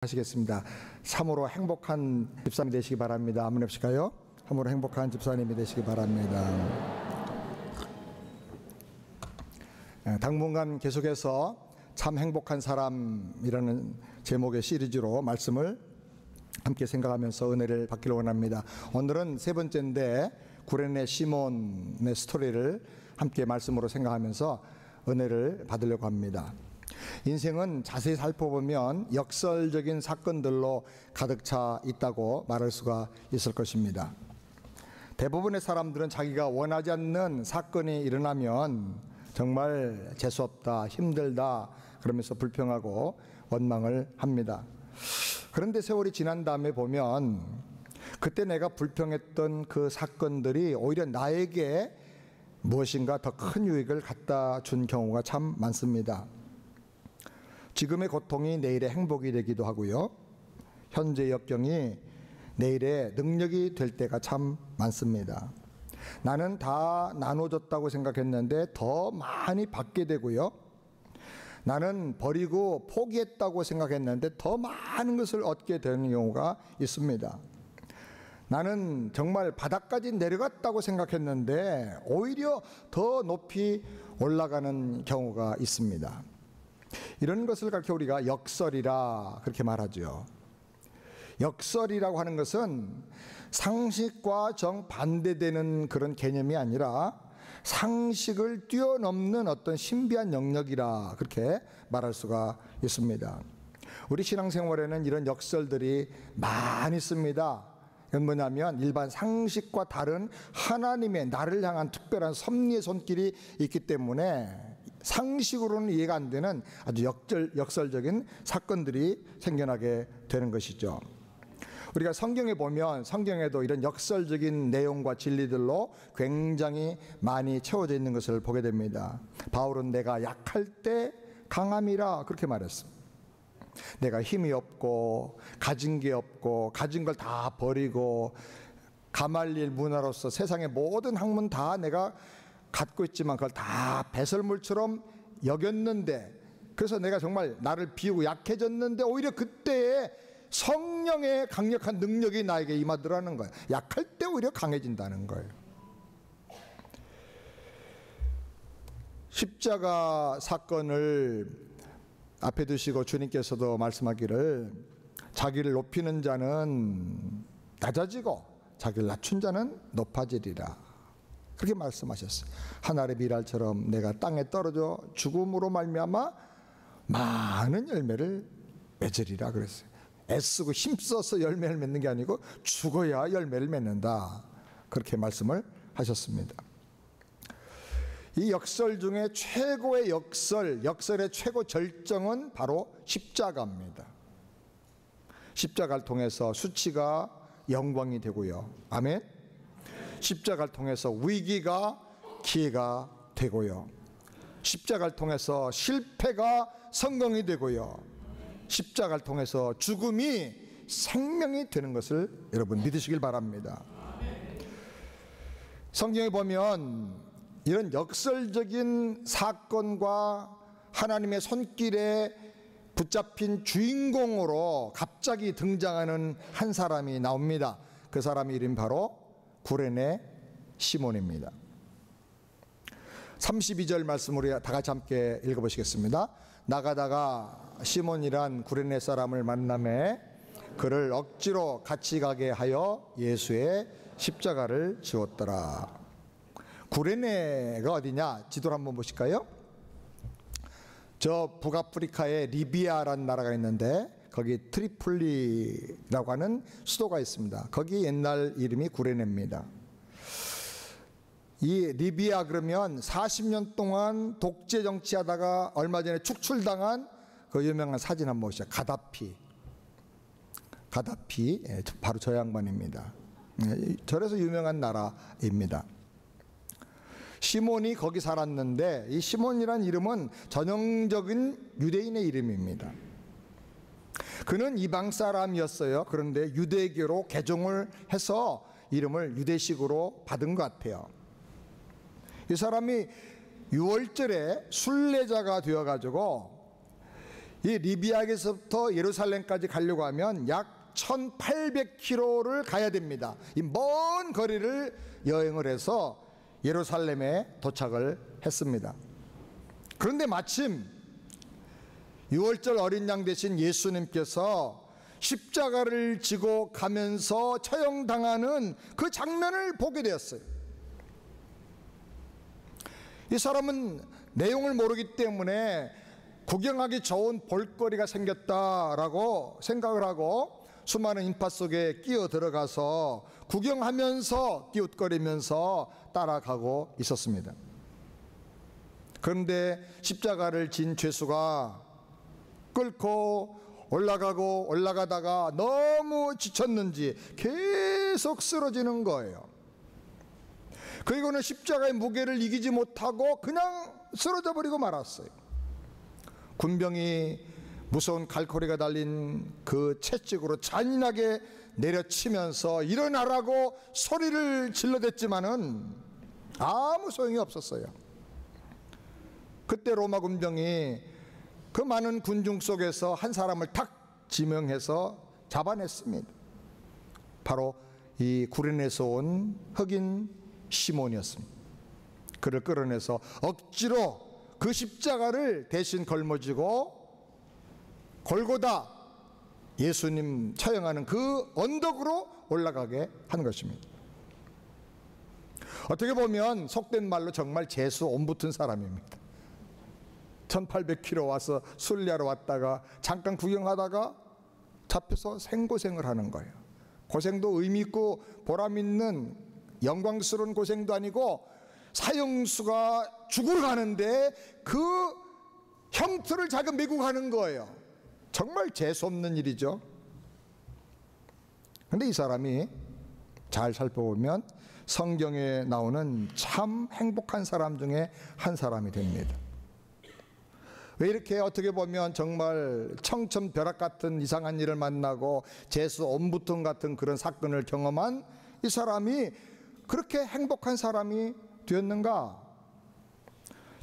하시겠습니다. 참으로 행복한 집사님이 되시기 바랍니다. 한번 해보실까요? 참으로 행복한 집사님이 되시기 바랍니다. 당분간 계속해서 참 행복한 사람이라는 제목의 시리즈로 말씀을 함께 생각하면서 은혜를 받기를 원합니다. 오늘은 세 번째인데 구레네 시몬의 스토리를 함께 말씀으로 생각하면서 은혜를 받으려고 합니다. 인생은 자세히 살펴보면 역설적인 사건들로 가득 차 있다고 말할 수가 있을 것입니다. 대부분의 사람들은 자기가 원하지 않는 사건이 일어나면 정말 재수없다, 힘들다 그러면서 불평하고 원망을 합니다. 그런데 세월이 지난 다음에 보면 그때 내가 불평했던 그 사건들이 오히려 나에게 무엇인가 더 큰 유익을 갖다 준 경우가 참 많습니다. 지금의 고통이 내일의 행복이 되기도 하고요, 현재의 역경이 내일의 능력이 될 때가 참 많습니다. 나는 다 나눠줬다고 생각했는데 더 많이 받게 되고요, 나는 버리고 포기했다고 생각했는데 더 많은 것을 얻게 되는 경우가 있습니다. 나는 정말 바닥까지 내려갔다고 생각했는데 오히려 더 높이 올라가는 경우가 있습니다. 이런 것을 가르쳐 우리가 역설이라 그렇게 말하죠. 역설이라고 하는 것은 상식과 정반대되는 그런 개념이 아니라 상식을 뛰어넘는 어떤 신비한 영역이라 그렇게 말할 수가 있습니다. 우리 신앙생활에는 이런 역설들이 많이 있습니다. 이건 뭐냐면 일반 상식과 다른 하나님의 나를 향한 특별한 섭리의 손길이 있기 때문에 상식으로는 이해가 안 되는 아주 역설적인 사건들이 생겨나게 되는 것이죠. 우리가 성경에 보면 성경에도 이런 역설적인 내용과 진리들로 굉장히 많이 채워져 있는 것을 보게 됩니다. 바울은 내가 약할 때 강함이라 그렇게 말했습니다. 내가 힘이 없고 가진 게 없고 가진 걸 다 버리고 가말리엘 문화로서 세상의 모든 학문 다 내가 갖고 있지만 그걸 다 배설물처럼 여겼는데, 그래서 내가 정말 나를 비우고 약해졌는데 오히려 그때에 성령의 강력한 능력이 나에게 임하더라는 거예요. 약할 때 오히려 강해진다는 거예요. 십자가 사건을 앞에 두시고 주님께서도 말씀하기를 자기를 높이는 자는 낮아지고 자기를 낮춘 자는 높아지리라 그렇게 말씀하셨어요. 하늘의 미랄처럼 내가 땅에 떨어져 죽음으로 말미암아 많은 열매를 맺으리라 그랬어요. 애쓰고 힘써서 열매를 맺는 게 아니고 죽어야 열매를 맺는다 그렇게 말씀을 하셨습니다. 이 역설 중에 최고의 역설의 최고 절정은 바로 십자가입니다. 십자가를 통해서 수치가 영광이 되고요, 아멘. 십자가를 통해서 위기가 기회가 되고요, 십자가를 통해서 실패가 성공이 되고요, 십자가를 통해서 죽음이 생명이 되는 것을 여러분 믿으시길 바랍니다. 성경에 보면 이런 역설적인 사건과 하나님의 손길에 붙잡힌 주인공으로 갑자기 등장하는 한 사람이 나옵니다. 그 사람의 이름이 바로 구레네 시몬입니다. 32절 말씀 우리 다 같이 함께 읽어보시겠습니다. 나가다가 시몬이란 구레네 사람을 만나매 그를 억지로 같이 가게 하여 예수의 십자가를 지었더라. 구레네가 어디냐? 지도를 한번 보실까요? 저 북아프리카에 리비아라는 나라가 있는데 거기 트리폴리라고 하는 수도가 있습니다. 거기 옛날 이름이 구레네입니다. 이 리비아 그러면 40년 동안 독재 정치하다가 얼마 전에 축출당한 그 유명한 사진 한번 보시죠. 가다피 바로 저 양반입니다. 저래서 유명한 나라입니다. 시몬이 거기 살았는데 이 시몬이라는 이름은 전형적인 유대인의 이름입니다. 그는 이방 사람이었어요. 그런데 유대교로 개종을 해서 이름을 유대식으로 받은 것 같아요. 이 사람이 6월절에 순례자가 되어가지고 이 리비아에서부터 예루살렘까지 가려고 하면 약 1800km를 가야 됩니다. 이 먼 거리를 여행을 해서 예루살렘에 도착을 했습니다. 그런데 마침 6월절 어린 양 되신 예수님께서 십자가를 지고 가면서 처형당하는 그 장면을 보게 되었어요. 이 사람은 내용을 모르기 때문에 구경하기 좋은 볼거리가 생겼다라고 생각을 하고 수많은 인파 속에 끼어 들어가서 구경하면서 기웃거리면서 따라가고 있었습니다. 그런데 십자가를 진 죄수가 끌고 올라가고 올라가다가 너무 지쳤는지 계속 쓰러지는 거예요. 그리고는 십자가의 무게를 이기지 못하고 그냥 쓰러져 버리고 말았어요. 군병이 무서운 칼코리가 달린 그 채찍으로 잔인하게 내려치면서 일어나라고 소리를 질러댔지만은 아무 소용이 없었어요. 그때 로마 군병이 그 많은 군중 속에서 한 사람을 탁 지명해서 잡아냈습니다. 바로 이 구레네에서 온 흑인 시몬이었습니다. 그를 끌어내서 억지로 그 십자가를 대신 걸머쥐고 골고다 예수님 처형하는 그 언덕으로 올라가게 한 것입니다. 어떻게 보면 속된 말로 정말 재수 옴붙은 사람입니다. 1800km 와서 순례하러 왔다가 잠깐 구경하다가 잡혀서 생고생을 하는 거예요. 고생도 의미 있고 보람 있는 영광스러운 고생도 아니고 사형수가 죽으러 가는데 그 형틀을 자기가 메고 가는 거예요. 정말 재수없는 일이죠. 그런데 이 사람이 잘 살펴보면 성경에 나오는 참 행복한 사람 중에 한 사람이 됩니다. 왜 이렇게 어떻게 보면 정말 청천벼락 같은 이상한 일을 만나고 재수 옴부통 같은 그런 사건을 경험한 이 사람이 그렇게 행복한 사람이 되었는가?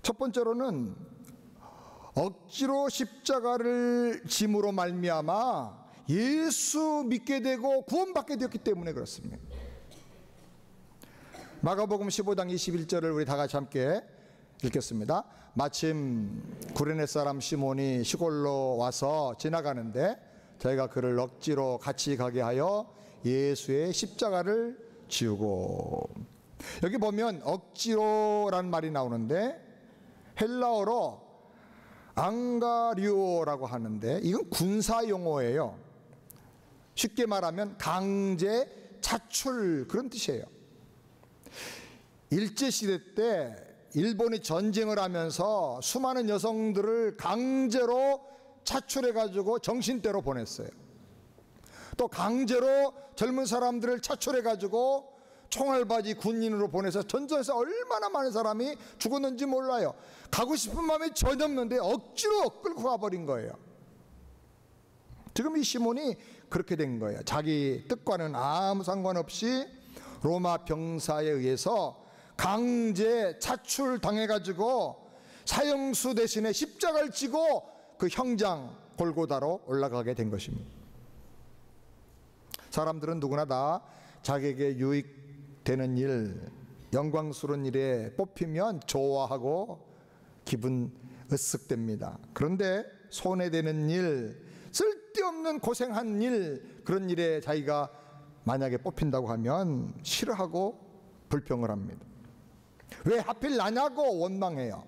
첫 번째로는 억지로 십자가를 짐으로 말미암아 예수 믿게 되고 구원받게 되었기 때문에 그렇습니다. 마가복음 15장 21절을 우리 다 같이 함께 읽겠습니다. 마침 구레네 사람 시몬이 시골로 와서 지나가는데 저희가 그를 억지로 같이 가게 하여 예수의 십자가를 지우고, 여기 보면 억지로란 말이 나오는데 헬라어로 앙가리오라고 하는데 이건 군사 용어예요. 쉽게 말하면 강제 차출 그런 뜻이에요. 일제시대 때 일본이 전쟁을 하면서 수많은 여성들을 강제로 차출해가지고 정신대로 보냈어요. 또 강제로 젊은 사람들을 차출해가지고 총알바지 군인으로 보내서 전쟁에서 얼마나 많은 사람이 죽었는지 몰라요. 가고 싶은 마음이 전혀 없는데 억지로 끌고 가버린 거예요. 지금 이 시몬이 그렇게 된 거예요. 자기 뜻과는 아무 상관없이 로마 병사에 의해서 강제 차출 당해가지고 사형수 대신에 십자가를 지고 그 형장 골고다로 올라가게 된 것입니다. 사람들은 누구나 다 자기에게 유익되는 일, 영광스러운 일에 뽑히면 좋아하고 기분 으쓱됩니다. 그런데 손해되는 일, 쓸데없는 고생한 일, 그런 일에 자기가 만약에 뽑힌다고 하면 싫어하고 불평을 합니다. 왜 하필 나냐고 원망해요.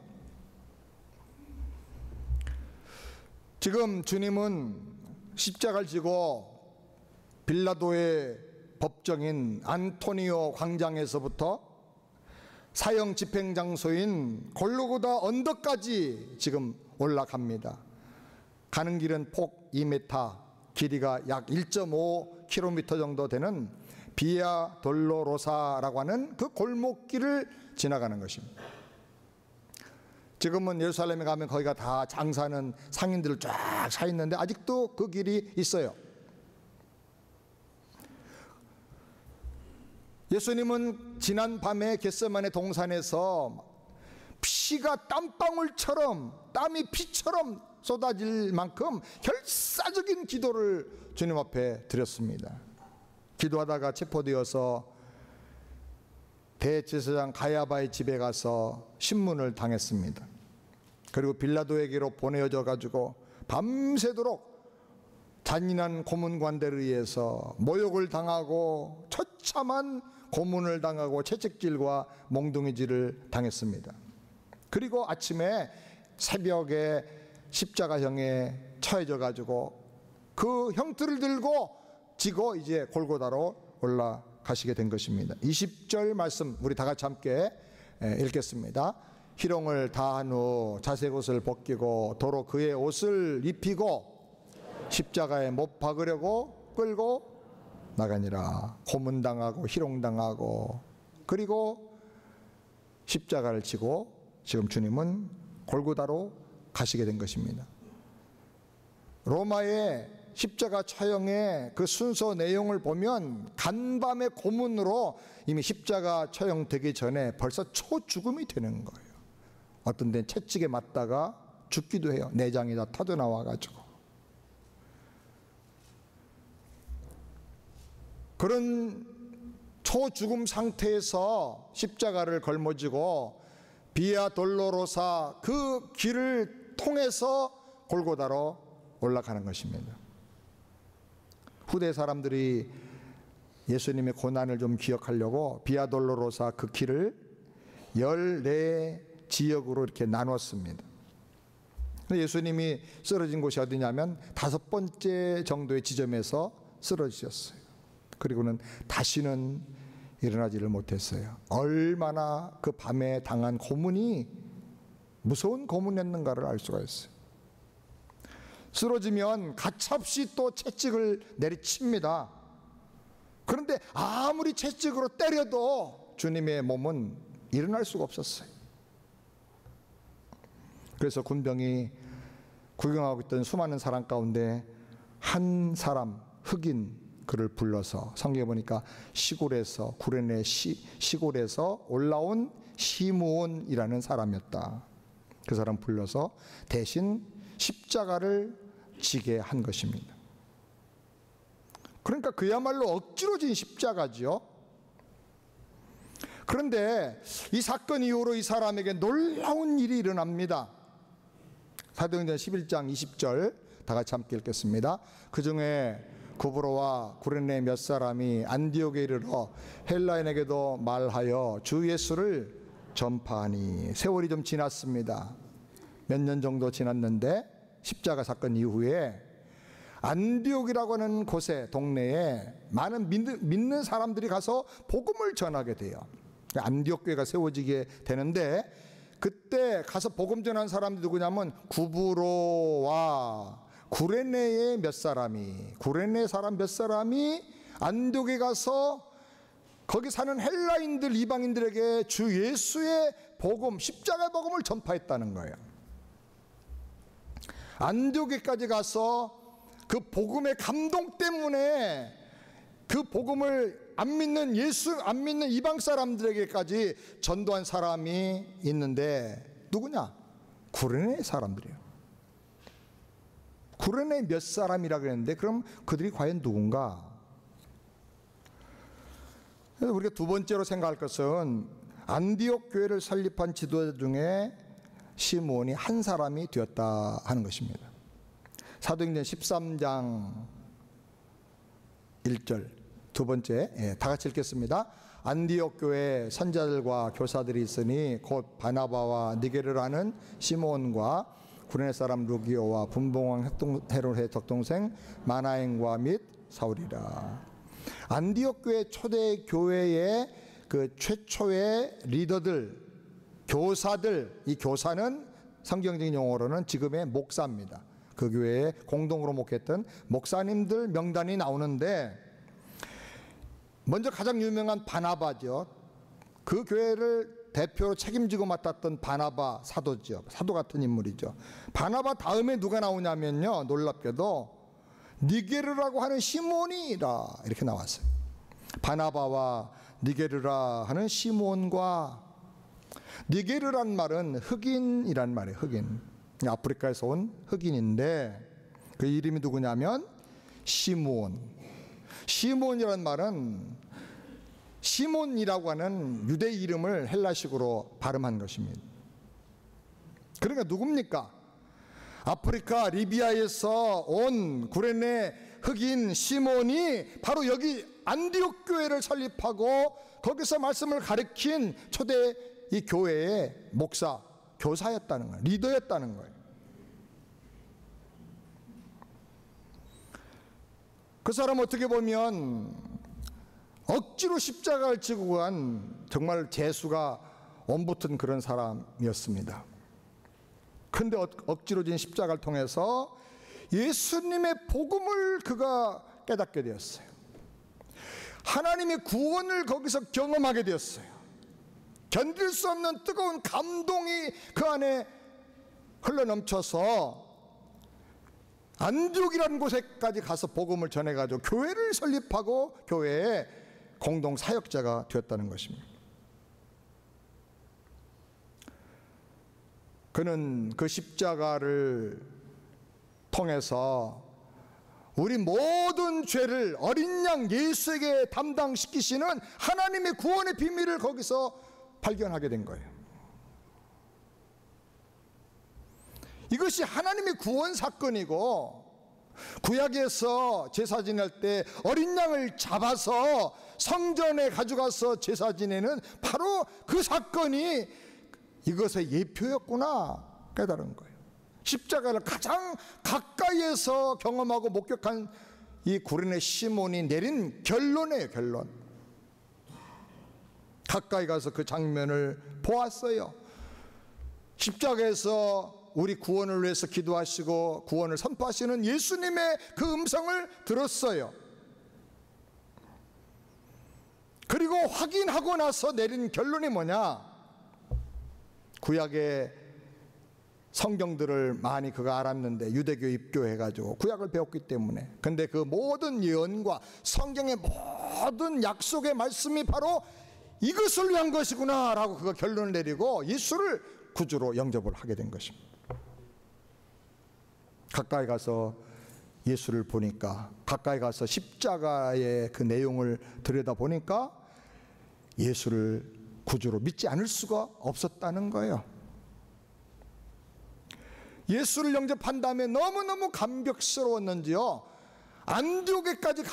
지금 주님은 십자가를 지고 빌라도의 법정인 안토니오 광장에서부터 사형 집행 장소인 골고다 언덕까지 지금 올라갑니다. 가는 길은 폭 2m, 길이가 약 1.5km 정도 되는 비아 돌로로사라고 하는 그 골목길을 지나가는 것입니다. 지금은 예루살렘에 가면 거기가 다 장사하는 상인들 쫙 차 있는데 아직도 그 길이 있어요. 예수님은 지난 밤에 겟세마네 동산에서 피가 땀방울처럼, 땀이 피처럼 쏟아질 만큼 결사적인 기도를 주님 앞에 드렸습니다. 기도하다가 체포되어서 대제사장 가야바의 집에 가서 신문을 당했습니다. 그리고 빌라도에게로 보내어져 가지고 밤새도록 잔인한 고문관대를 의해서 모욕을 당하고 처참한 고문을 당하고 채찍질과 몽둥이질을 당했습니다. 그리고 아침에 새벽에 십자가형에 처해져 가지고 그 형틀을 들고 지고 이제 골고다로 올라가시게 된 것입니다. 20절 말씀 우리 다 같이 함께 읽겠습니다. 희롱을 다한 후 자색 옷을 벗기고 도로 그의 옷을 입히고 십자가에 못 박으려고 끌고 나가니라. 고문당하고 희롱당하고 그리고 십자가를 지고 지금 주님은 골고다로 가시게 된 것입니다. 로마의 십자가 처형의 그 순서 내용을 보면 간밤의 고문으로 이미 십자가 처형되기 전에 벌써 초죽음이 되는 거예요. 어떤 데는 채찍에 맞다가 죽기도 해요. 내장이 다 터져나와가지고. 그런 초죽음 상태에서 십자가를 걸머지고 비아 돌로로사 그 길을 통해서 골고다로 올라가는 것입니다. 후대 사람들이 예수님의 고난을 좀 기억하려고 비아 돌로로사 그 길을 14지역으로 이렇게 나눴습니다. 예수님이 쓰러진 곳이 어디냐면 5번째 정도의 지점에서 쓰러지셨어요. 그리고는 다시는 일어나지를 못했어요. 얼마나 그 밤에 당한 고문이 무서운 고문이었는가를 알 수가 있어요. 쓰러지면 가차없이 또 채찍을 내리칩니다. 그런데 아무리 채찍으로 때려도 주님의 몸은 일어날 수가 없었어요. 그래서 군병이 구경하고 있던 수많은 사람 가운데 한 사람 흑인 그를 불러서 성경에 보니까 시골에서 구레네 시골에서 올라온 시므온이라는 사람이었다. 그 사람 불러서 대신 십자가를 지게 한 것입니다. 그러니까 그야말로 억지로 진 십자가지요. 그런데 이 사건 이후로 이 사람에게 놀라운 일이 일어납니다. 사도행전 11장 20절 다 같이 함께 읽겠습니다. 그 중에 구브로와 구레네 몇 사람이 안디옥에 이르러 헬라인에게도 말하여 주 예수를 전파하니 세월이 좀 지났습니다. 몇 년 정도 지났는데 십자가 사건 이후에 안디옥이라고 하는 곳에 동네에 많은 믿는 사람들이 가서 복음을 전하게 돼요. 안디옥 교회가 세워지게 되는데 그때 가서 복음 전한 사람들이 누구냐면 구브로와 구레네의 몇 사람이 구레네 사람 몇 사람이 안디옥에 가서 거기 사는 헬라인들 이방인들에게 주 예수의 복음 십자가 복음을 전파했다는 거예요. 안디옥에까지 가서 그 복음의 감동 때문에 그 복음을 안 믿는 안 믿는 이방 사람들에게까지 전도한 사람이 있는데 누구냐? 구레네 사람들이에요. 구레네 몇 사람이라 그랬는데 그럼 그들이 과연 누군가? 그래서 우리가 두 번째로 생각할 것은 안디옥 교회를 설립한 지도자 중에 시므온이 한 사람이 되었다 하는 것입니다. 사도행전 13장 1절 두 번째 다 같이 읽겠습니다. 안디옥 교회에 선자들과 교사들이 있으니 곧 바나바와 니게르라는 시므온과 구레네 사람 루기오와 분봉왕 헤롯의 덕동생 마나행과 및 사울이라. 안디옥 교회 초대 교회의 그 최초의 리더들, 교사들, 이 교사는 성경적인 용어로는 지금의 목사입니다. 그 교회에 공동으로 목했던 목사님들 명단이 나오는데 먼저 가장 유명한 바나바죠. 그 교회를 대표로 책임지고 맡았던 바나바 사도죠. 사도 같은 인물이죠. 바나바 다음에 누가 나오냐면요, 놀랍게도 니게르라고 하는 시몬이라 이렇게 나왔어요. 바나바와 니게르라 하는 시몬과, 니게르란 말은 흑인이란 말이에요. 흑인. 아프리카에서 온 흑인인데 그 이름이 누구냐면 시므온. 시므온이라는 말은 시몬이라고 하는 유대 이름을 헬라식으로 발음한 것입니다. 그러니까 누굽니까? 아프리카 리비아에서 온 구레네 흑인 시몬이 바로 여기 안디옥 교회를 설립하고 거기서 말씀을 가르친 초대 이 교회의 목사, 교사였다는 거예요. 리더였다는 거예요. 그 사람 어떻게 보면 억지로 십자가를 지고 간 정말 재수가 엄붙은 그런 사람이었습니다. 그런데 억지로 진 십자가를 통해서 예수님의 복음을 그가 깨닫게 되었어요. 하나님의 구원을 거기서 경험하게 되었어요. 견딜 수 없는 뜨거운 감동이 그 안에 흘러넘쳐서 안디옥이라는 곳에까지 가서 복음을 전해가지고 교회를 설립하고 교회의 공동 사역자가 되었다는 것입니다. 그는 그 십자가를 통해서 우리 모든 죄를 어린 양 예수에게 담당시키시는 하나님의 구원의 비밀을 거기서 발견하게 된 거예요. 이것이 하나님의 구원 사건이고, 구약에서 제사 지낼 때 어린 양을 잡아서 성전에 가져가서 제사 지내는 바로 그 사건이 이것의 예표였구나 깨달은 거예요. 십자가를 가장 가까이에서 경험하고 목격한 이 구레네 시몬이 내린 결론이에요. 결론. 가까이 가서 그 장면을 보았어요. 십자가에서 우리 구원을 위해서 기도하시고 구원을 선포하시는 예수님의 그 음성을 들었어요. 그리고 확인하고 나서 내린 결론이 뭐냐? 구약의 성경들을 많이 그가 알았는데 유대교 입교해가지고 구약을 배웠기 때문에, 근데 그 모든 예언과 성경의 모든 약속의 말씀이 바로 이것을 위한 것이구나 라고 그가 결론을 내리고 예수를 구주로 영접을 하게 된 것입니다. 가까이 가서 예수를 보니까, 가까이 가서 십자가의 그 내용을 들여다보니까 예수를 구주로 믿지 않을 수가 없었다는 거예요. 예수를 영접한 다음에 너무너무 감격스러웠는지요, 안디옥에까지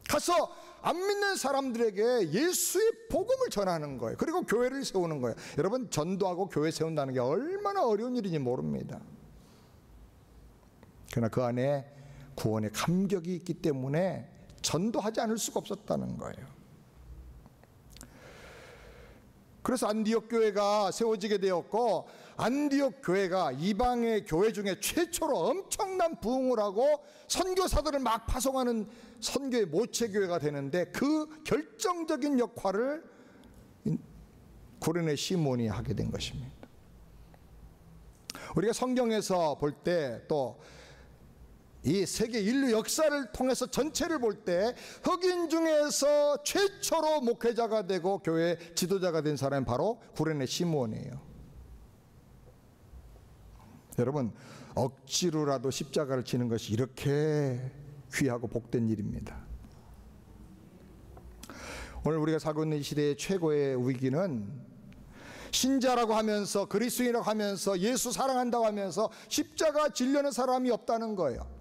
가서 안 믿는 사람들에게 예수의 복음을 전하는 거예요. 그리고 교회를 세우는 거예요. 여러분, 전도하고 교회 세운다는 게 얼마나 어려운 일인지 모릅니다. 그러나 그 안에 구원의 감격이 있기 때문에 전도하지 않을 수가 없었다는 거예요. 그래서 안디옥 교회가 세워지게 되었고, 안디옥 교회가 이방의 교회 중에 최초로 엄청난 부흥을 하고 선교사들을 막 파송하는 선교의 모체교회가 되는데, 그 결정적인 역할을 구레네 시몬이 하게 된 것입니다. 우리가 성경에서 볼 때, 또 이 세계 인류 역사를 통해서 전체를 볼 때 흑인 중에서 최초로 목회자가 되고 교회 지도자가 된 사람이 바로 구레네 시몬이에요. 여러분, 억지로라도 십자가를 지는 것이 이렇게 귀하고 복된 일입니다. 오늘 우리가 살고 있는 이 시대의 최고의 위기는 신자라고 하면서, 그리스도인이라고 하면서, 예수 사랑한다고 하면서 십자가 지려는 사람이 없다는 거예요.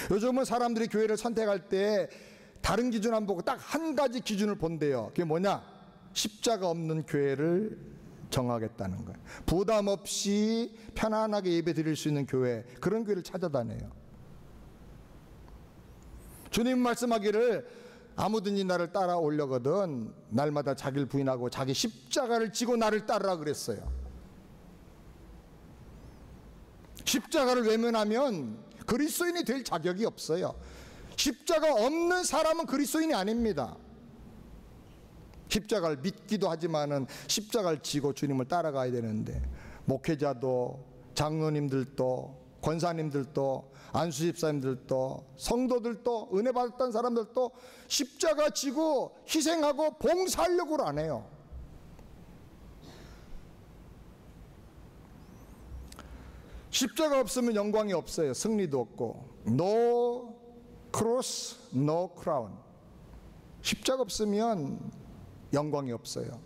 요즘은 사람들이 교회를 선택할 때 다른 기준 안 보고 딱 한 가지 기준을 본대요. 그게 뭐냐? 십자가 없는 교회를 정하겠다는 거예요. 부담 없이 편안하게 예배 드릴 수 있는 교회, 그런 교회를 찾아다녀요. 주님 말씀하기를 아무든지 나를 따라오려거든 날마다 자기를 부인하고 자기 십자가를 지고 나를 따르라 그랬어요. 십자가를 외면하면 그리스도인이 될 자격이 없어요. 십자가 없는 사람은 그리스도인이 아닙니다. 십자가를 믿기도 하지만은 십자가를 지고 주님을 따라가야 되는데, 목회자도 장로님들도 권사님들도 안수집사님들도 성도들도 은혜 받았던 사람들도 십자가 지고 희생하고 봉사하려고 안 해요. 십자가 없으면 영광이 없어요. 승리도 없고. No cross, no crown. 십자가 없으면 영광이 없어요.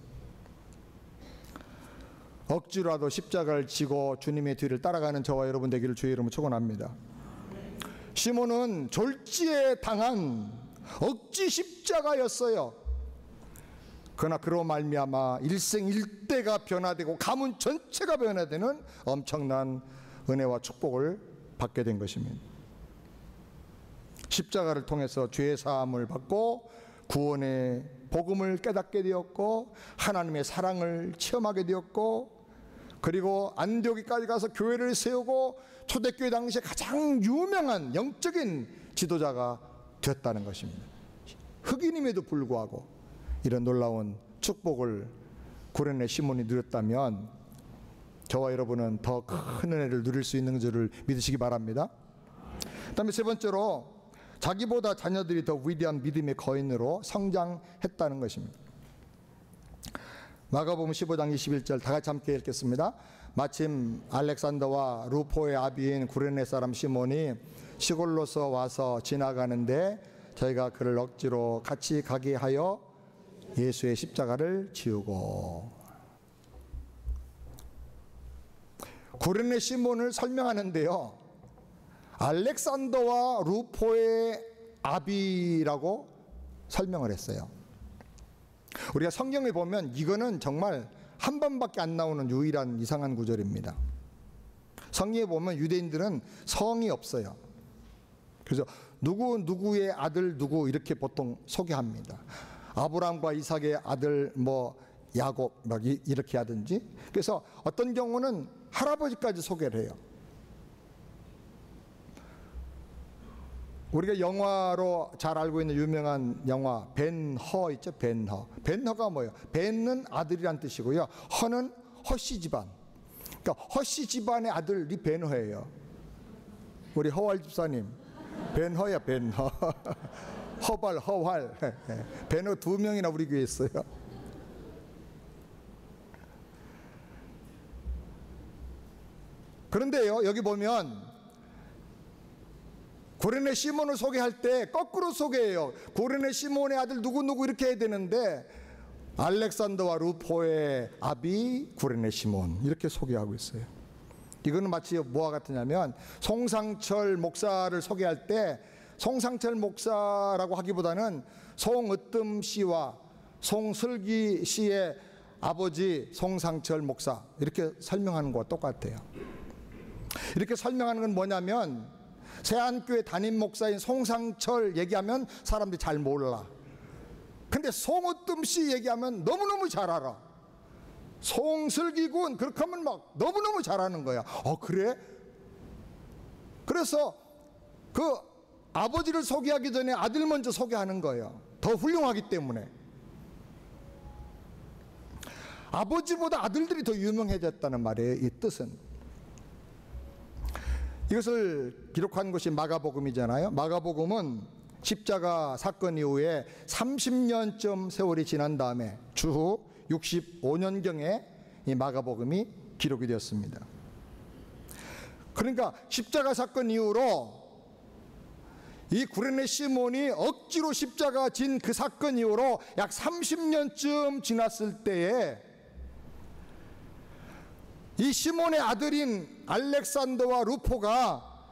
억지로라도 십자가를 지고 주님의 뒤를 따라가는 저와 여러분 되기를 주의 이름으로 축원합니다. 시몬은 졸지에 당한 억지 십자가였어요. 그러나 그로 말미암아 일생일대가 변화되고 가문 전체가 변화되는 엄청난 은혜와 축복을 받게 된 것입니다. 십자가를 통해서 죄 사함을 받고 구원의 복음을 깨닫게 되었고 하나님의 사랑을 체험하게 되었고 그리고 안디옥까지 가서 교회를 세우고 초대교회 당시에 가장 유명한 영적인 지도자가 되었다는 것입니다. 흑인임에도 불구하고 이런 놀라운 축복을 구레네 시몬이 누렸다면 저와 여러분은 더 큰 은혜를 누릴 수 있는 줄을 믿으시기 바랍니다. 그 다음에 세 번째로 자기보다 자녀들이 더 위대한 믿음의 거인으로 성장했다는 것입니다. 마가복음 15장 21절 다 같이 함께 읽겠습니다. 마침 알렉산더와 루포의 아비인 구레네 사람 시몬이 시골로서 와서 지나가는데 저희가 그를 억지로 같이 가게 하여 예수의 십자가를 지우고. 구레네 시몬을 설명하는데요, 알렉산더와 루포의 아비라고 설명을 했어요. 우리가 성경에 보면 이거는 정말 한 번밖에 안 나오는 유일한 이상한 구절입니다. 성경에 보면 유대인들은 성이 없어요. 그래서 누구의 아들 누구 이렇게 보통 소개합니다. 아브라함과 이삭의 아들 야곱 막 이렇게 하든지. 그래서 어떤 경우는 할아버지까지 소개를 해요. 우리가 영화로 잘 알고 있는 유명한 영화 벤허 있죠? 벤허. 벤허가 뭐예요? 벤은 아들이란 뜻이고요. 허는 허씨 집안. 그러니까 허씨 집안의 아들이 벤허예요. 우리 허활 집사님 벤허야 벤허. 허발 허활. 벤허 2명이나 우리 교회에 있어요. 그런데요, 여기 보면 구레네 시몬을 소개할 때 거꾸로 소개해요. 구레네 시몬의 아들 누구누구 이렇게 해야 되는데 알렉산더와 루포의 아비 구레네 시몬 이렇게 소개하고 있어요. 이거는 마치 뭐와 같으냐면 송상철 목사를 소개할 때 송상철 목사라고 하기보다는 송으뜸 씨와 송슬기 씨의 아버지 송상철 목사 이렇게 설명하는 것과 똑같아요. 이렇게 설명하는 건 뭐냐면 세안교회 담임 목사인 송상철 얘기하면 사람들이 잘 몰라. 근데 송으뜸 씨 얘기하면 너무너무 잘 알아. 송슬기군 그렇게 하면 막 너무너무 잘하는 거야. 그래? 그래서 그 아버지를 소개하기 전에 아들 먼저 소개하는 거예요. 더 훌륭하기 때문에. 아버지보다 아들들이 더 유명해졌다는 말이에요. 이 뜻은. 이것을 기록한 것이 마가복음이잖아요. 마가복음은 십자가 사건 이후에 30년쯤 세월이 지난 다음에 주후 65년경에 이 마가복음이 기록이 되었습니다. 그러니까 십자가 사건 이후로 이 구레네 시몬이 억지로 십자가 진 그 사건 이후로 약 30년쯤 지났을 때에 이 시몬의 아들인 알렉산더와 루포가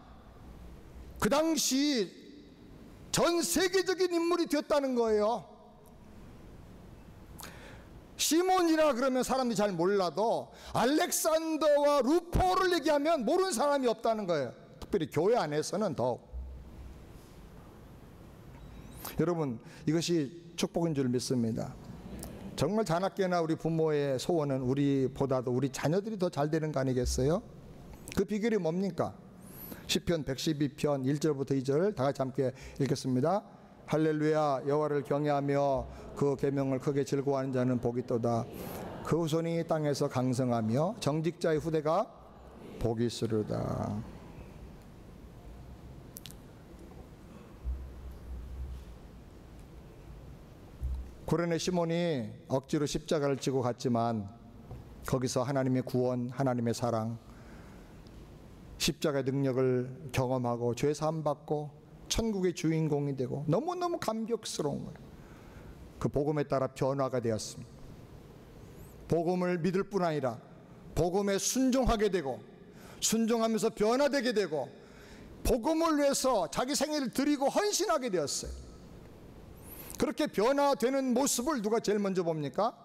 그 당시 전 세계적인 인물이 되었다는 거예요. 시몬이라 그러면 사람들이 잘 몰라도 알렉산더와 루포를 얘기하면 모르는 사람이 없다는 거예요. 특별히 교회 안에서는 더욱. 여러분, 이것이 축복인 줄 믿습니다. 정말 자나깨나 우리 부모의 소원은 우리보다도 우리 자녀들이 더 잘 되는 거 아니겠어요? 그 비결이 뭡니까? 시편 112편 1절부터 2절 다 같이 함께 읽겠습니다. 할렐루야, 여호와를 경외하며 그 계명을 크게 즐거워하는 자는 복이 있도다. 그 후손이 땅에서 강성하며 정직자의 후대가 복이 있으리로다. 구레네 시몬이 억지로 십자가를 지고 갔지만 거기서 하나님의 구원, 하나님의 사랑, 십자가의 능력을 경험하고 죄 사함 받고 천국의 주인공이 되고 너무너무 감격스러운 거예요. 그 복음에 따라 변화가 되었습니다. 복음을 믿을 뿐 아니라 복음에 순종하게 되고 순종하면서 변화되게 되고 복음을 위해서 자기 생애를 드리고 헌신하게 되었어요. 그렇게 변화되는 모습을 누가 제일 먼저 봅니까?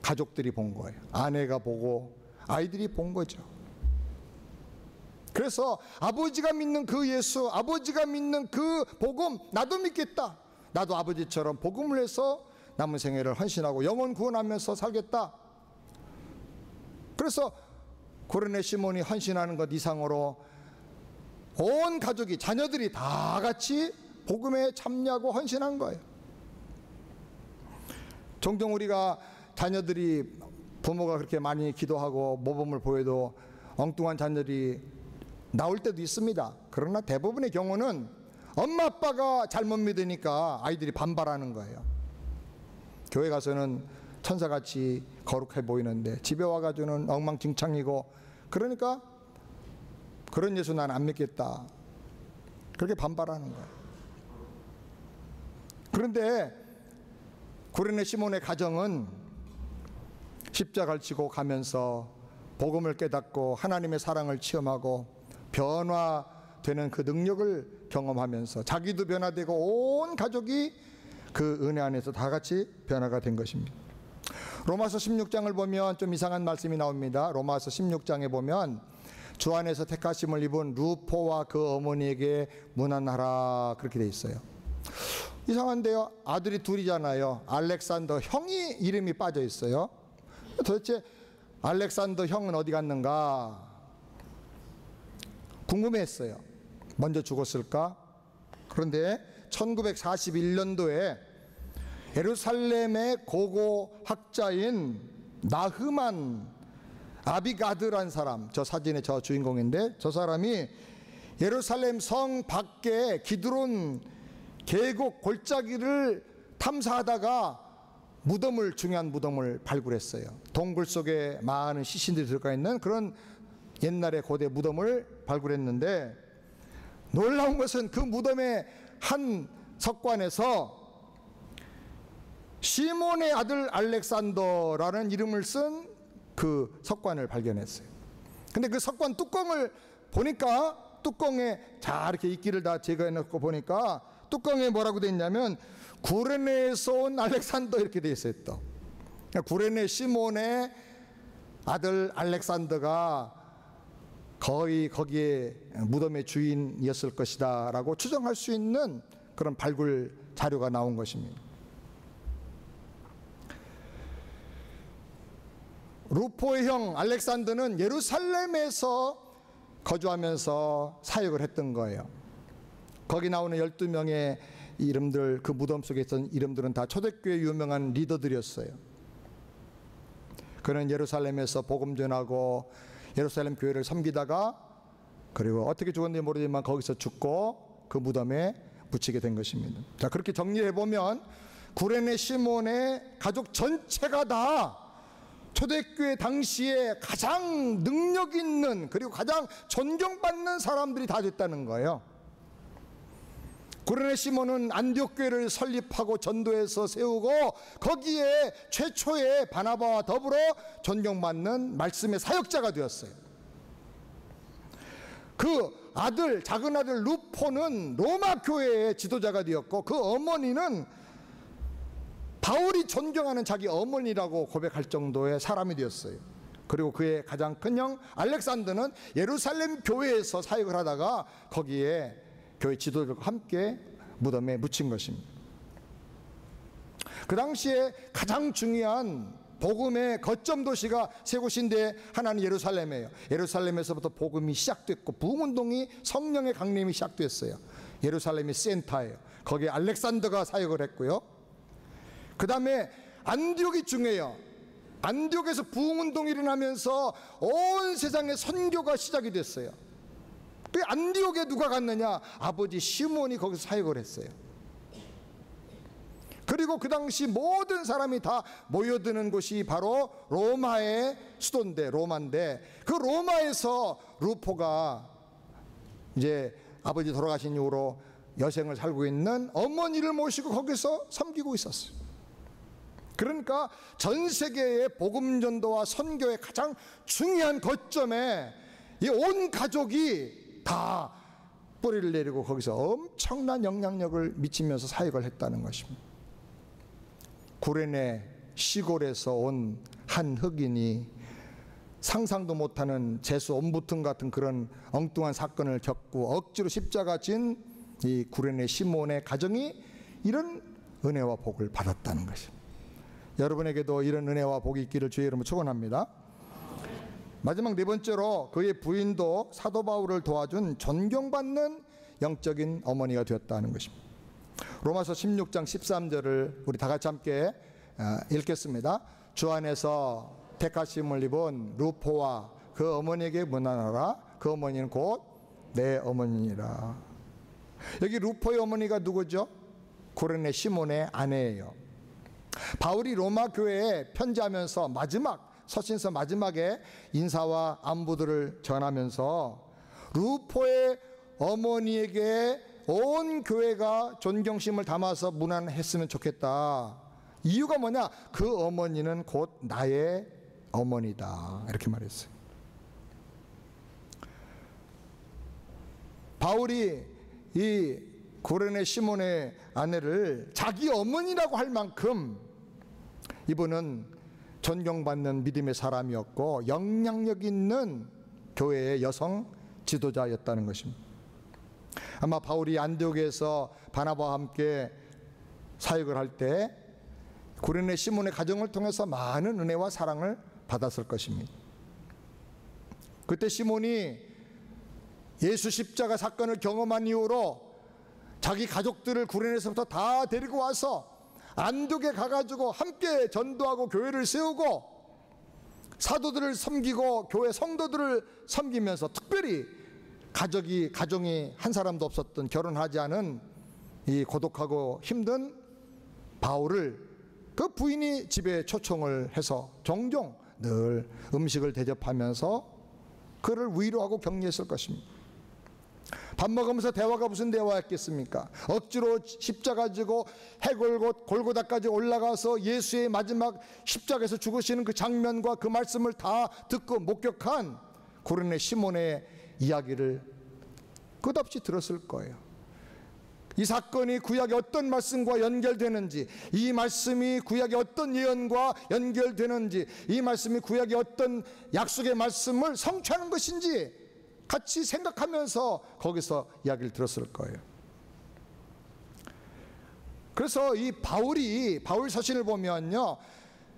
가족들이 본 거예요. 아내가 보고 아이들이 본 거죠. 그래서 아버지가 믿는 그 예수, 아버지가 믿는 그 복음, 나도 믿겠다. 나도 아버지처럼 복음을 해서 남은 생애를 헌신하고 영혼 구원하면서 살겠다. 그래서 구레네 시몬이 헌신하는 것 이상으로 온 가족이, 자녀들이 다 같이 복음에 참여하고 헌신한 거예요. 종종 우리가 자녀들이, 부모가 그렇게 많이 기도하고 모범을 보여도 엉뚱한 자녀들이 나올 때도 있습니다. 그러나 대부분의 경우는 엄마 아빠가 잘못 믿으니까 아이들이 반발하는 거예요. 교회 가서는 천사같이 거룩해 보이는데 집에 와가지고는 엉망진창이고, 그러니까 그런 예수 난 안 믿겠다, 그렇게 반발하는 거예요. 그런데 구레네 시몬의 가정은 십자가를 지고 가면서 복음을 깨닫고 하나님의 사랑을 체험하고 변화되는 그 능력을 경험하면서 자기도 변화되고 온 가족이 그 은혜 안에서 다 같이 변화가 된 것입니다. 로마서 16장을 보면 좀 이상한 말씀이 나옵니다. 로마서 16장에 보면 주 안에서 택하심을 입은 루포와 그 어머니에게 문안하라, 그렇게 돼 있어요. 이상한데요. 아들이 둘이잖아요. 알렉산더 형이 이름이 빠져 있어요. 도대체 알렉산더 형은 어디 갔는가 궁금했어요. 먼저 죽었을까? 그런데 1941년도에 예루살렘의 고고 학자인 나흐만 아비가드란 사람, 저 사진의 저 주인공인데, 저 사람이 예루살렘 성 밖에 기드론 계곡 골짜기를 탐사하다가 무덤을, 중요한 무덤을 발굴했어요. 동굴 속에 많은 시신들이 들어가 있는 그런 옛날의 고대 무덤을 발굴했는데, 놀라운 것은 그 무덤의 한 석관에서 시몬의 아들 알렉산더라는 이름을 쓴 그 석관을 발견했어요. 근데 그 석관 뚜껑을 보니까, 뚜껑에 자 이렇게 이끼를 다 제거해 놓고 보니까 뚜껑에 뭐라고 돼 있냐면 구레네에서 온 알렉산더, 이렇게 돼 있어요. 또 구레네 시몬의 아들 알렉산더가 거의 거기에 무덤의 주인이었을 것이다 라고 추정할 수 있는 그런 발굴 자료가 나온 것입니다. 루포의 형 알렉산더는 예루살렘에서 거주하면서 사역을 했던 거예요. 거기 나오는 12명의 이름들, 그 무덤 속에 있던 이름들은 다 초대교회 유명한 리더들이었어요. 그는 예루살렘에서 복음 전하고 예루살렘 교회를 섬기다가, 그리고 어떻게 죽었는지 모르지만 거기서 죽고 그 무덤에 묻히게 된 것입니다. 자, 그렇게 정리해 보면 구레네 시몬의 가족 전체가 다 초대교회 당시에 가장 능력 있는, 그리고 가장 존경받는 사람들이 다 됐다는 거예요. 구레네 시몬은 안디옥 교회를 설립하고 전도해서 세우고, 거기에 최초의 바나바와 더불어 존경받는 말씀의 사역자가 되었어요. 그 아들, 작은 아들 루포는 로마 교회의 지도자가 되었고, 그 어머니는 바울이 존경하는 자기 어머니라고 고백할 정도의 사람이 되었어요. 그리고 그의 가장 큰 형 알렉산더는 예루살렘 교회에서 사역을 하다가 거기에 교회 지도자들과 함께 무덤에 묻힌 것입니다. 그 당시에 가장 중요한 복음의 거점 도시가 세 곳인데 하나는 예루살렘이에요. 예루살렘에서부터 복음이 시작됐고 부흥운동이, 성령의 강림이 시작됐어요. 예루살렘이 센터예요. 거기에 알렉산더가 사역을 했고요. 그 다음에 안디옥이 중요해요. 안디옥에서 부흥운동이 일어나면서 온 세상에 선교가 시작이 됐어요. 그 안디옥에 누가 갔느냐? 아버지 시몬이 거기서 사역을 했어요. 그리고 그 당시 모든 사람이 다 모여드는 곳이 바로 로마의 수도인데, 로마인데, 그 로마에서 루포가 이제 아버지 돌아가신 이후로 여생을 살고 있는 어머니를 모시고 거기서 섬기고 있었어요. 그러니까 전 세계의 복음 전도와 선교의 가장 중요한 거점에 이 온 가족이 다 뿌리를 내리고 거기서 엄청난 영향력을 미치면서 사역을 했다는 것입니다. 구레네 시골에서 온 한 흑인이 상상도 못하는 재수 옴부튼 같은 그런 엉뚱한 사건을 겪고 억지로 십자가 진 이 구레네 시몬의 가정이 이런 은혜와 복을 받았다는 것입니다. 여러분에게도 이런 은혜와 복이 있기를 주의 이름으로 축원합니다. 마지막 네 번째로 그의 부인도 사도 바울을 도와준 존경받는 영적인 어머니가 되었다는 것입니다. 로마서 16장 13절을 우리 다 같이 함께 읽겠습니다. 주 안에서 택하심을 입은 루포와 그 어머니에게 문안하라. 그 어머니는 곧 내 어머니니라. 여기 루포의 어머니가 누구죠? 구레네 시몬의 아내예요. 바울이 로마 교회에 편지하면서 서신서 마지막에 인사와 안부들을 전하면서 루포의 어머니에게 온 교회가 존경심을 담아서 문안했으면 좋겠다. 이유가 뭐냐? 그 어머니는 곧 나의 어머니다. 이렇게 말했어요. 바울이 이 구레네 시몬의 아내를 자기 어머니라고 할 만큼 이분은 존경받는 믿음의 사람이었고 영향력 있는 교회의 여성 지도자였다는 것입니다. 아마 바울이 안디옥에서 바나바와 함께 사역을 할 때 구레네 시몬의 가정을 통해서 많은 은혜와 사랑을 받았을 것입니다. 그때 시몬이 예수 십자가 사건을 경험한 이후로 자기 가족들을 구레네에서부터 다 데리고 와서 안디옥에 가가지고 함께 전도하고 교회를 세우고 사도들을 섬기고 교회 성도들을 섬기면서 특별히 가정이 한 사람도 없었던, 결혼하지 않은 이 고독하고 힘든 바울을 그 부인이 집에 초청을 해서 종종 늘 음식을 대접하면서 그를 위로하고 격려했을 것입니다. 밥 먹으면서 대화가 무슨 대화였겠습니까? 억지로 십자가 지고 해골곳 골고다까지 올라가서 예수의 마지막 십자가에서 죽으시는 그 장면과 그 말씀을 다 듣고 목격한 구레네 시몬의 이야기를 끝없이 들었을 거예요. 이 사건이 구약의 어떤 말씀과 연결되는지, 이 말씀이 구약의 어떤 예언과 연결되는지, 이 말씀이 구약의 어떤 약속의 말씀을 성취하는 것인지 같이 생각하면서 거기서 이야기를 들었을 거예요. 그래서 이 바울 서신을 보면요,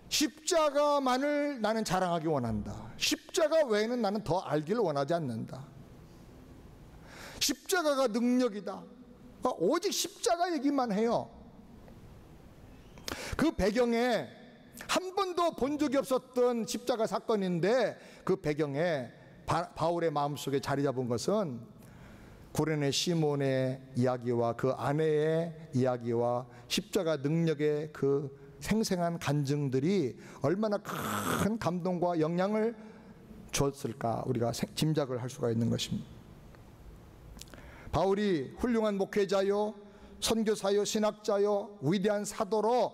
십자가만을 나는 자랑하기 원한다. 십자가 외에는 나는 더 알기를 원하지 않는다. 십자가가 능력이다. 오직 십자가 얘기만 해요. 그 배경에 한 번도 본 적이 없었던 십자가 사건인데 그 배경에 바울의 마음속에 자리 잡은 것은 구레네 시몬의 이야기와 그 아내의 이야기와 십자가 능력의 그 생생한 간증들이 얼마나 큰 감동과 영향을 줬을까 우리가 짐작을 할 수가 있는 것입니다. 바울이 훌륭한 목회자요, 선교사요, 신학자요, 위대한 사도로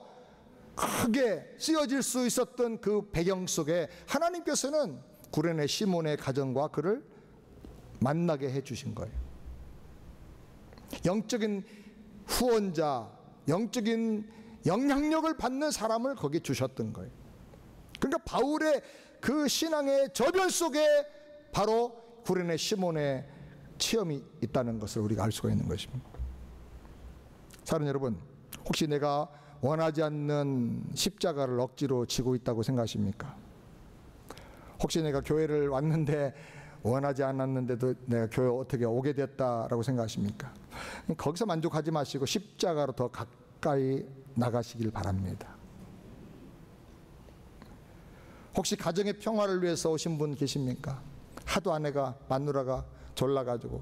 크게 쓰여질 수 있었던 그 배경 속에 하나님께서는 구레네 시몬의 가정과 그를 만나게 해주신 거예요. 영적인 후원자, 영적인 영향력을 받는 사람을 거기 주셨던 거예요. 그러니까 바울의 그 신앙의 저변 속에 바로 구레네 시몬의 체험이 있다는 것을 우리가 알 수가 있는 것입니다. 사랑하는 여러분, 혹시 내가 원하지 않는 십자가를 억지로 지고 있다고 생각하십니까? 혹시 내가 교회를 왔는데 원하지 않았는데도 내가 교회 어떻게 오게 됐다라고 생각하십니까? 거기서 만족하지 마시고 십자가로 더 가까이 나가시길 바랍니다. 혹시 가정의 평화를 위해서 오신 분 계십니까? 하도 아내가 마누라가 졸라가지고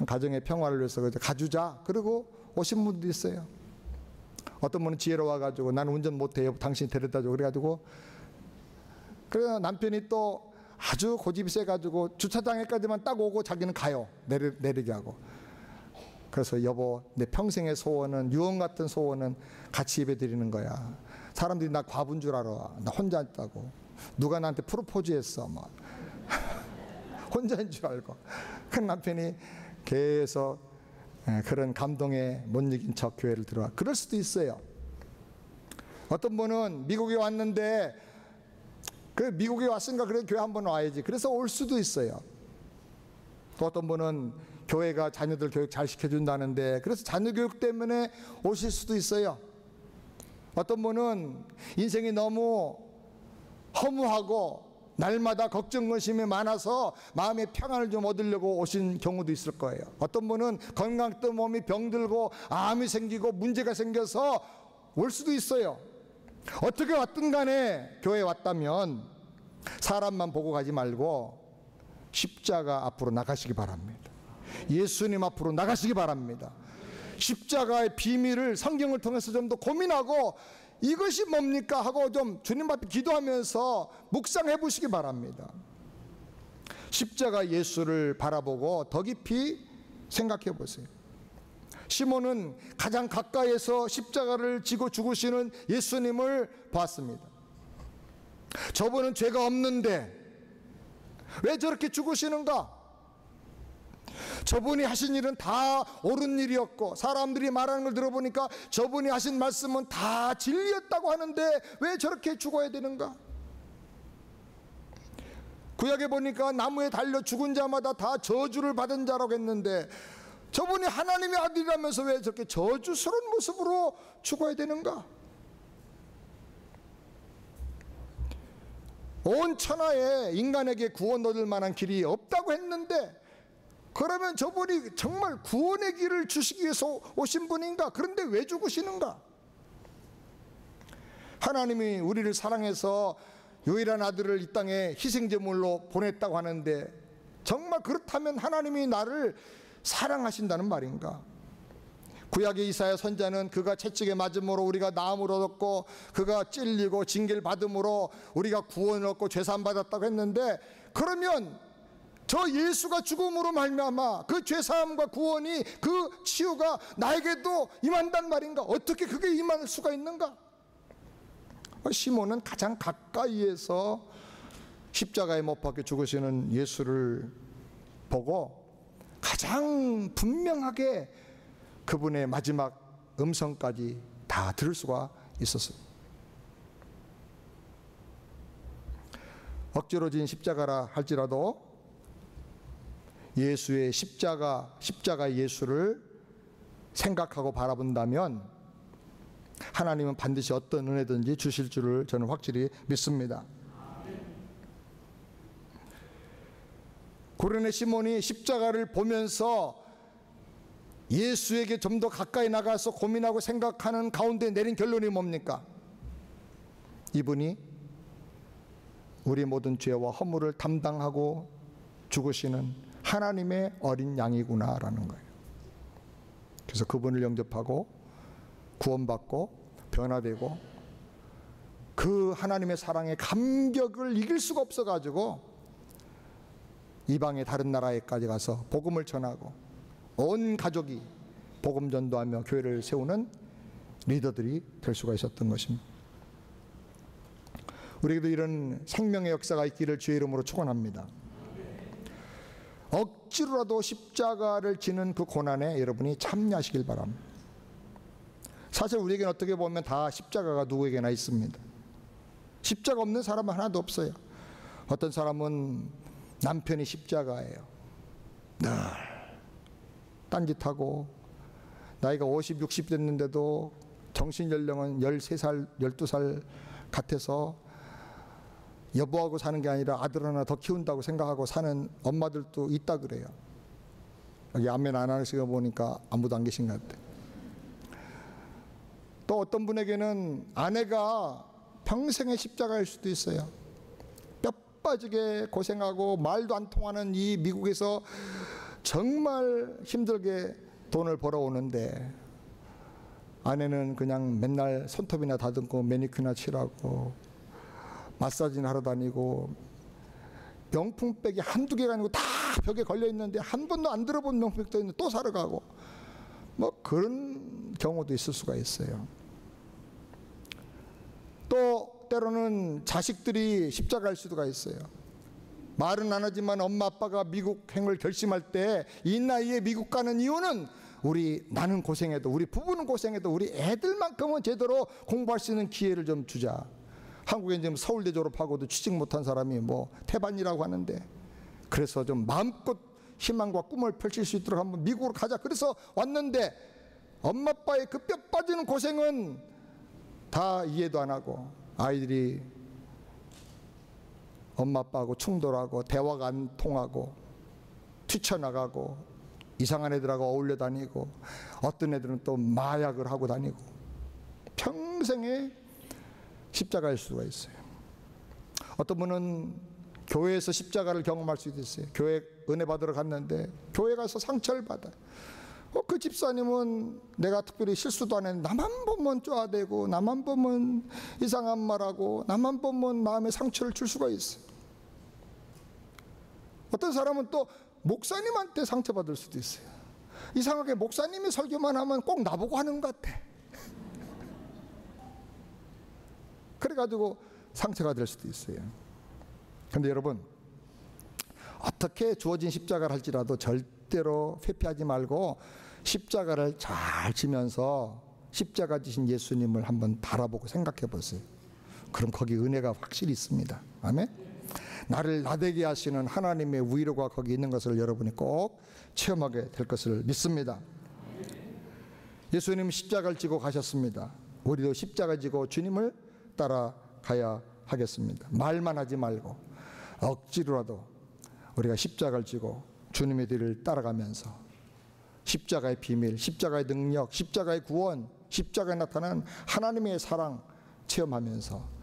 가정의 평화를 위해서 가주자 그러고 오신 분도 있어요. 어떤 분은 지혜로워가지고 나는 운전 못해요, 당신이 데려다줘. 그래가지고 그래서 남편이 또 아주 고집이 세가지고 주차장에까지만 딱 오고 자기는 가요. 내리게 하고. 그래서 여보, 내 평생의 소원은, 유언 같은 소원은 같이 예배 드리는 거야. 사람들이 나 과부인 줄 알아. 나 혼자 있다고. 누가 나한테 프로포즈했어. 막. 혼자인 줄 알고. 큰 남편이 계속 그런 감동에 못 이긴 척 교회를 들어와. 그럴 수도 있어요. 어떤 분은 미국에 왔는데 그 미국에 왔으니까 그래 교회 한번 와야지. 그래서 올 수도 있어요. 또 어떤 분은 교회가 자녀들 교육 잘 시켜준다는데 그래서 자녀 교육 때문에 오실 수도 있어요. 어떤 분은 인생이 너무 허무하고 날마다 걱정 근심이 많아서 마음의 평안을 좀 얻으려고 오신 경우도 있을 거예요. 어떤 분은 건강도 몸이 병들고 암이 생기고 문제가 생겨서 올 수도 있어요. 어떻게 왔든 간에 교회에 왔다면 사람만 보고 가지 말고 십자가 앞으로 나가시기 바랍니다. 예수님 앞으로 나가시기 바랍니다. 십자가의 비밀을 성경을 통해서 좀 더 고민하고 이것이 뭡니까 하고 좀 주님 앞에 기도하면서 묵상해 보시기 바랍니다. 십자가 예수를 바라보고 더 깊이 생각해 보세요. 시몬은 가장 가까이에서 십자가를 지고 죽으시는 예수님을 봤습니다. 저분은 죄가 없는데 왜 저렇게 죽으시는가? 저분이 하신 일은 다 옳은 일이었고 사람들이 말하는 걸 들어보니까 저분이 하신 말씀은 다 진리였다고 하는데 왜 저렇게 죽어야 되는가? 구약에 보니까 나무에 달려 죽은 자마다 다 저주를 받은 자라고 했는데 저분이 하나님의 아들이라면서 왜 저렇게 저주스러운 모습으로 죽어야 되는가? 온 천하에 인간에게 구원 얻을 만한 길이 없다고 했는데 그러면 저분이 정말 구원의 길을 주시기 위해서 오신 분인가? 그런데 왜 죽으시는가? 하나님이 우리를 사랑해서 유일한 아들을 이 땅에 희생제물로 보냈다고 하는데 정말 그렇다면 하나님이 나를 사랑하신다는 말인가? 구약의 이사야 선자는 그가 채찍에 맞음으로 우리가 나음을 얻었고 그가 찔리고 징계를 받음으로 우리가 구원을 얻고 죄사함 받았다고 했는데 그러면 저 예수가 죽음으로 말미암아 그 죄사함과 구원이 그 치유가 나에게도 임한단 말인가? 어떻게 그게 임할 수가 있는가? 시몬은 가장 가까이에서 십자가에 못 박혀 죽으시는 예수를 보고 가장 분명하게 그분의 마지막 음성까지 다 들을 수가 있었어요. 억지로 진 십자가라 할지라도 예수의 십자가 예수를 생각하고 바라본다면 하나님은 반드시 어떤 은혜든지 주실 줄을 저는 확실히 믿습니다. 구레네 시몬이 십자가를 보면서 예수에게 좀 더 가까이 나가서 고민하고 생각하는 가운데 내린 결론이 뭡니까? 이분이 우리 모든 죄와 허물을 담당하고 죽으시는 하나님의 어린 양이구나라는 거예요. 그래서 그분을 영접하고 구원받고 변화되고 그 하나님의 사랑의 감격을 이길 수가 없어가지고 이방의 다른 나라에까지 가서 복음을 전하고 온 가족이 복음 전도하며 교회를 세우는 리더들이 될 수가 있었던 것입니다. 우리에게도 이런 생명의 역사가 있기를 주의 이름으로 축원합니다. 억지로라도 십자가를 지는 그 고난에 여러분이 참여하시길 바랍니다. 사실 우리에게는 어떻게 보면 다 십자가가 누구에게나 있습니다. 십자가 없는 사람은 하나도 없어요. 어떤 사람은 남편이 십자가예요. 늘 딴짓하고 나이가 50, 60 됐는데도 정신연령은 13살, 12살 같아서 여보하고 사는 게 아니라 아들 하나 더 키운다고 생각하고 사는 엄마들도 있다 그래요. 여기 아멘 안 하시고 보니까 아무도 안 계신 것 같아요. 또 어떤 분에게는 아내가 평생의 십자가일 수도 있어요. 뼈 빠지게 고생하고 말도 안 통하는 이 미국에서 정말 힘들게 돈을 벌어오는데 아내는 그냥 맨날 손톱이나 다듬고 매니큐어나 칠하고 마사지나 하러 다니고 명품백이 한두 개가 아니고 다 벽에 걸려 있는데 한 번도 안 들어본 명품백도 있는데 또 사러 가고 뭐 그런 경우도 있을 수가 있어요. 또 때로는 자식들이 십자가일 수가 있어요. 말은 안 하지만 엄마 아빠가 미국행을 결심할 때 이 나이에 미국 가는 이유는 나는 고생해도 우리 부부는 고생해도 우리 애들만큼은 제대로 공부할 수 있는 기회를 좀 주자. 한국에 지금 서울대 졸업하고도 취직 못한 사람이 뭐 태반이라고 하는데 그래서 좀 마음껏 희망과 꿈을 펼칠 수 있도록 한번 미국으로 가자. 그래서 왔는데 엄마 아빠의 그 뼈 빠지는 고생은 다 이해도 안 하고 아이들이 엄마 아빠하고 충돌하고 대화가 안 통하고 뛰쳐나가고 이상한 애들하고 어울려 다니고 어떤 애들은 또 마약을 하고 다니고 평생의 십자가일 수가 있어요. 어떤 분은 교회에서 십자가를 경험할 수도 있어요. 교회 은혜 받으러 갔는데 교회 가서 상처를 받아요. 그 집사님은 내가 특별히 실수도 안 했는데 나만 보면 쪼아대고 나만 보면 이상한 말하고 나만 보면 마음에 상처를 줄 수가 있어요. 어떤 사람은 또 목사님한테 상처받을 수도 있어요. 이상하게 목사님이 설교만 하면 꼭 나보고 하는 것 같아. 그래가지고 상처가 될 수도 있어요. 그런데 여러분, 어떻게 주어진 십자가를 할지라도 절대로 회피하지 말고 십자가를 잘 지면서 십자가 지신 예수님을 한번 바라보고 생각해 보세요. 그럼 거기 은혜가 확실히 있습니다. 아멘. 나를 나되게 하시는 하나님의 위로가 거기 있는 것을 여러분이 꼭 체험하게 될 것을 믿습니다. 예수님 십자가를 지고 가셨습니다. 우리도 십자가 지고 주님을 따라가야 하겠습니다. 말만 하지 말고 억지로라도 우리가 십자가를 지고 주님의 뒤를 따라가면서 십자가의 비밀, 십자가의 능력, 십자가의 구원, 십자가에 나타난 하나님의 사랑 체험하면서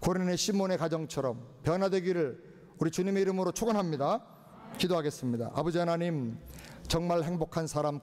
고레네 시몬의 가정처럼 변화되기를 우리 주님의 이름으로 축원합니다. 기도하겠습니다. 아버지 하나님, 정말 행복한 사람